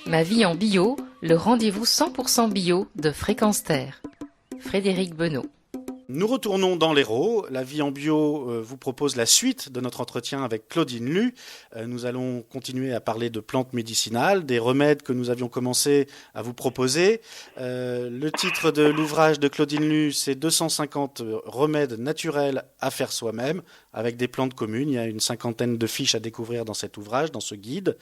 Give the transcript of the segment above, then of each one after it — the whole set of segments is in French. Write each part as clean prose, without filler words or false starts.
Ma vie en bio, le rendez-vous 100% bio de Fréquence Terre. Frédéric Benoît. Nous retournons dans l'Hérault. La vie en bio vous propose la suite de notre entretien avec Claudine Lu. Nous allons continuer à parler de plantes médicinales, des remèdes que nous avions commencé à vous proposer. Le titre de l'ouvrage de Claudine Lu, c'est 250 remèdes naturels à faire soi-même avec des plantes communes. Il y a une cinquantaine de fiches à découvrir dans cet ouvrage, dans ce guide.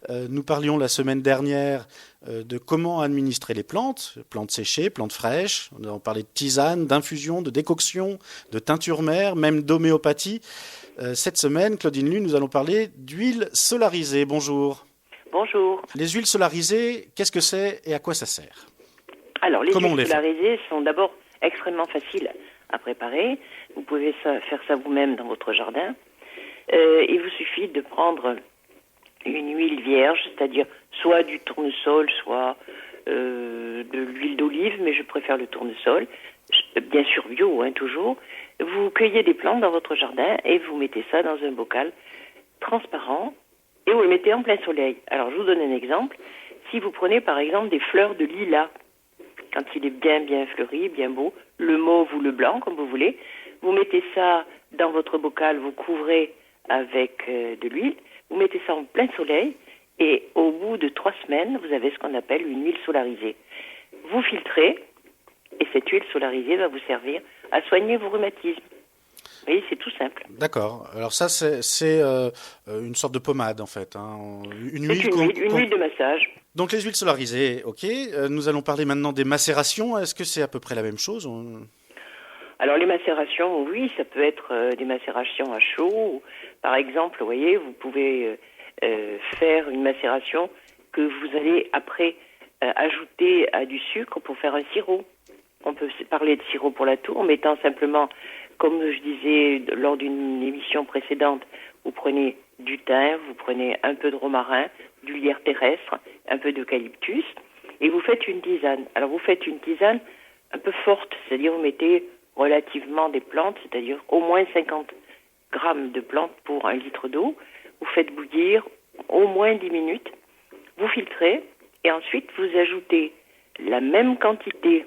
Nous parlions la semaine dernière de comment administrer les plantes séchées, plantes fraîches. On a parlé de tisane, d'infusion, de décoction, de teinture mère, même d'homéopathie. Cette semaine, Claudine Lu, nous allons parler d'huile solarisée. Bonjour. Bonjour. Les huiles solarisées, qu'est-ce que c'est et à quoi ça sert? Alors, les huiles solarisées sont d'abord extrêmement faciles à préparer. Vous pouvez faire ça vous-même dans votre jardin. Il vous suffit de prendre une huile vierge, c'est-à-dire soit du tournesol, soit de l'huile d'olive, mais je préfère le tournesol, bien sûr bio, toujours. Vous cueillez des plantes dans votre jardin et vous mettez ça dans un bocal transparent et vous le mettez en plein soleil. Alors, je vous donne un exemple. Si vous prenez par exemple des fleurs de lilas, quand il est bien fleuri, bien beau, le mauve ou le blanc, comme vous voulez, vous mettez ça dans votre bocal, vous couvrez avec de l'huile, vous mettez ça en plein soleil et au bout de 3 semaines, vous avez ce qu'on appelle une huile solarisée. Vous filtrez et cette huile solarisée va vous servir à soigner vos rhumatismes. Vous voyez, c'est tout simple. D'accord. Alors ça, c'est une sorte de pommade en fait. Une huile de massage. Donc les huiles solarisées, ok. Nous allons parler maintenant des macérations. Est-ce que c'est à peu près la même chose? Alors les macérations, oui, ça peut être des macérations à chaud. Par exemple, vous voyez, vous pouvez faire une macération que vous allez après ajouter à du sucre pour faire un sirop. On peut parler de sirop pour la toux en mettant simplement, comme je disais lors d'une émission précédente, vous prenez du thym, vous prenez un peu de romarin, du lierre terrestre, un peu d'eucalyptus et vous faites une tisane. Alors vous faites une tisane un peu forte, c'est-à-dire vous mettez relativement des plantes, c'est-à-dire au moins 50 grammes de plantes pour 1 litre d'eau. Vous faites bouillir au moins 10 minutes, vous filtrez et ensuite vous ajoutez la même quantité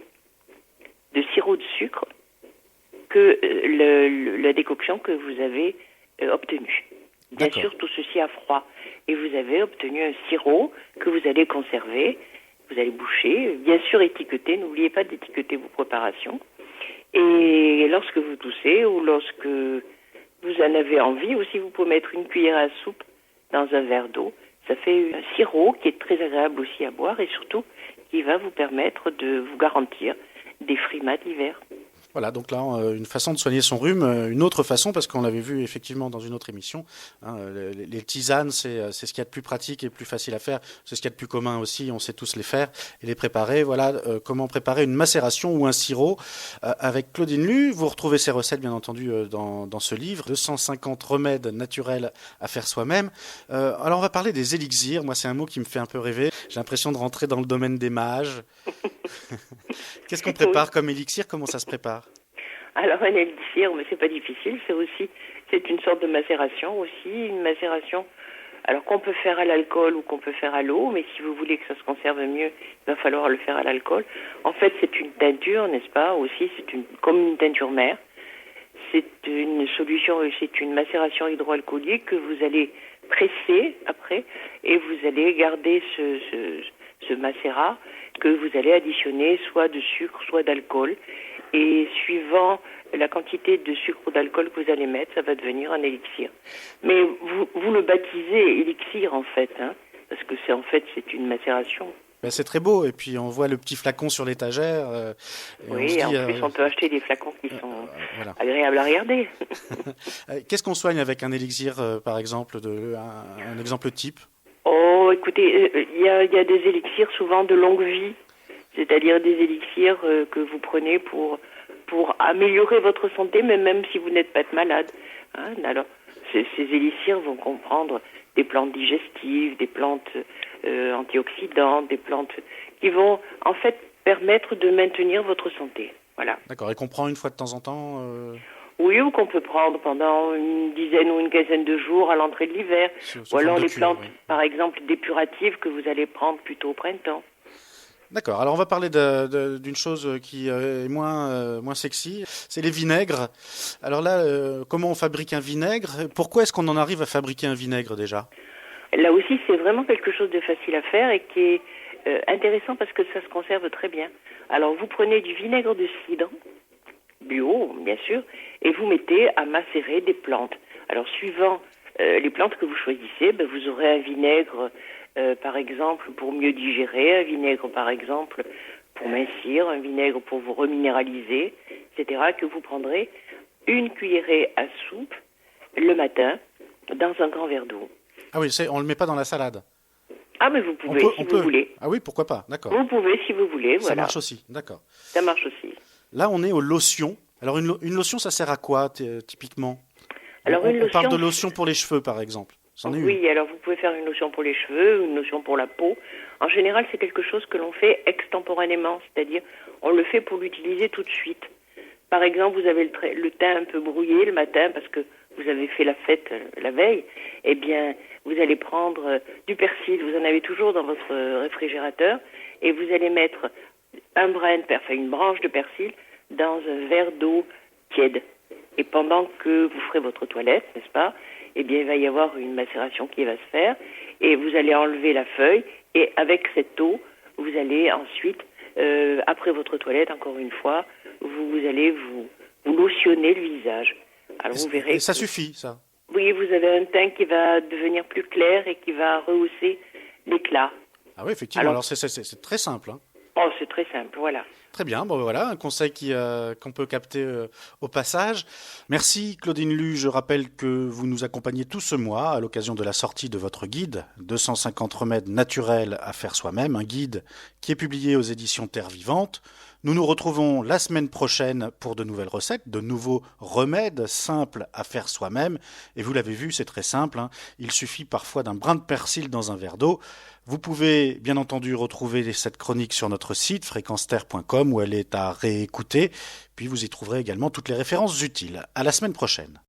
de sirop de sucre que la décoction que vous avez obtenue. Bien sûr, tout ceci à froid. Et vous avez obtenu un sirop que vous allez conserver, vous allez boucher, bien sûr étiqueter, n'oubliez pas d'étiqueter vos préparations. Et lorsque vous toussez ou lorsque vous en avez envie, aussi vous pouvez mettre une cuillère à soupe dans un verre d'eau. Ça fait un sirop qui est très agréable aussi à boire et surtout qui va vous permettre de vous garantir des frimas d'hiver. Voilà, donc là, une façon de soigner son rhume, une autre façon, parce qu'on l'avait vu effectivement dans une autre émission. Les tisanes, c'est ce qu'il y a de plus pratique et plus facile à faire. C'est ce qu'il y a de plus commun aussi, on sait tous les faire et les préparer. Voilà, comment préparer une macération ou un sirop avec Claudine Lu. Vous retrouvez ces recettes, bien entendu, dans ce livre, 250 remèdes naturels à faire soi-même. Alors, on va parler des élixirs. Moi, c'est un mot qui me fait un peu rêver. J'ai l'impression de rentrer dans le domaine des mages. Qu'est-ce qu'on prépare comme élixir? Comment ça se prépare? Alors un élixir, mais c'est pas difficile, c'est une sorte de macération aussi, une macération alors qu'on peut faire à l'alcool ou qu'on peut faire à l'eau, mais si vous voulez que ça se conserve mieux, il va falloir le faire à l'alcool. En fait, c'est une teinture, n'est-ce pas? Aussi, comme une teinture mère. C'est une solution, c'est une macération hydroalcoolique que vous allez presser après et vous allez garder ce macérat que vous allez additionner soit de sucre, soit d'alcool. Et suivant la quantité de sucre ou d'alcool que vous allez mettre, ça va devenir un élixir. Mais vous le baptisez élixir en fait, parce que c'est une macération. Ben c'est très beau, et puis on voit le petit flacon sur l'étagère. Oui, en plus on peut acheter des flacons qui sont agréables à regarder. Qu'est-ce qu'on soigne avec un élixir, par exemple, un exemple type? Oh, écoutez, il y a des élixirs souvent de longue vie, c'est-à-dire des élixirs que vous prenez pour améliorer votre santé, mais même si vous n'êtes pas malade. Alors, ces élixirs vont comprendre des plantes digestives, des plantes antioxydantes, des plantes qui vont en fait permettre de maintenir votre santé. Voilà. D'accord, et qu'on prend une fois de temps en temps Oui, ou qu'on peut prendre pendant une dizaine ou une quinzaine de jours à l'entrée de l'hiver. Ou alors les plantes, par exemple, dépuratives que vous allez prendre plutôt au printemps. D'accord. Alors on va parler d'une chose qui est moins sexy, c'est les vinaigres. Alors là, comment on fabrique un vinaigre? Pourquoi est-ce qu'on en arrive à fabriquer un vinaigre déjà? Là aussi, c'est vraiment quelque chose de facile à faire et qui est intéressant parce que ça se conserve très bien. Alors vous prenez du vinaigre de cidre, bio bien sûr, et vous mettez à macérer des plantes. Alors suivant les plantes que vous choisissez, vous aurez un vinaigre par exemple pour mieux digérer, un vinaigre par exemple pour mincir, un vinaigre pour vous reminéraliser, etc. que vous prendrez une cuillerée à soupe le matin dans un grand verre d'eau. Ah oui, on le met pas dans la salade. Ah mais vous pouvez si vous voulez. Ah oui, pourquoi pas, d'accord. Vous pouvez si vous voulez, voilà. Ça marche aussi, d'accord. Ça marche aussi. Là, on est aux lotions. Alors une lotion, ça sert à quoi typiquement? Alors on parle de lotion pour les cheveux par exemple. Oui, alors vous pouvez faire une lotion pour les cheveux, une lotion pour la peau. En général, c'est quelque chose que l'on fait extemporanément, c'est-à-dire on le fait pour l'utiliser tout de suite. Par exemple, vous avez le teint un peu brouillé le matin parce que vous avez fait la fête la veille, eh bien, vous allez prendre du persil, vous en avez toujours dans votre réfrigérateur, et vous allez mettre une branche de persil dans un verre d'eau tiède. Et pendant que vous ferez votre toilette, n'est-ce pas, eh bien, il va y avoir une macération qui va se faire, et vous allez enlever la feuille, et avec cette eau, vous allez ensuite, après votre toilette, encore une fois, vous allez vous lotionner le visage. Alors vous verrez. Et ça suffit, ça? Oui, vous avez un teint qui va devenir plus clair et qui va rehausser l'éclat. Ah oui, effectivement. Alors c'est très simple. Hein. Oh, c'est très simple, voilà. Très bien, bon voilà, un conseil qu'on peut capter au passage. Merci Claudine Lu, je rappelle que vous nous accompagnez tout ce mois à l'occasion de la sortie de votre guide 250 remèdes naturels à faire soi-même, un guide qui est publié aux éditions Terre Vivante. Nous nous retrouvons la semaine prochaine pour de nouvelles recettes, de nouveaux remèdes simples à faire soi-même. Et vous l'avez vu, c'est très simple, hein. Il suffit parfois d'un brin de persil dans un verre d'eau. Vous pouvez bien entendu retrouver cette chronique sur notre site fréquenceterre.com où elle est à réécouter. Puis vous y trouverez également toutes les références utiles. À la semaine prochaine.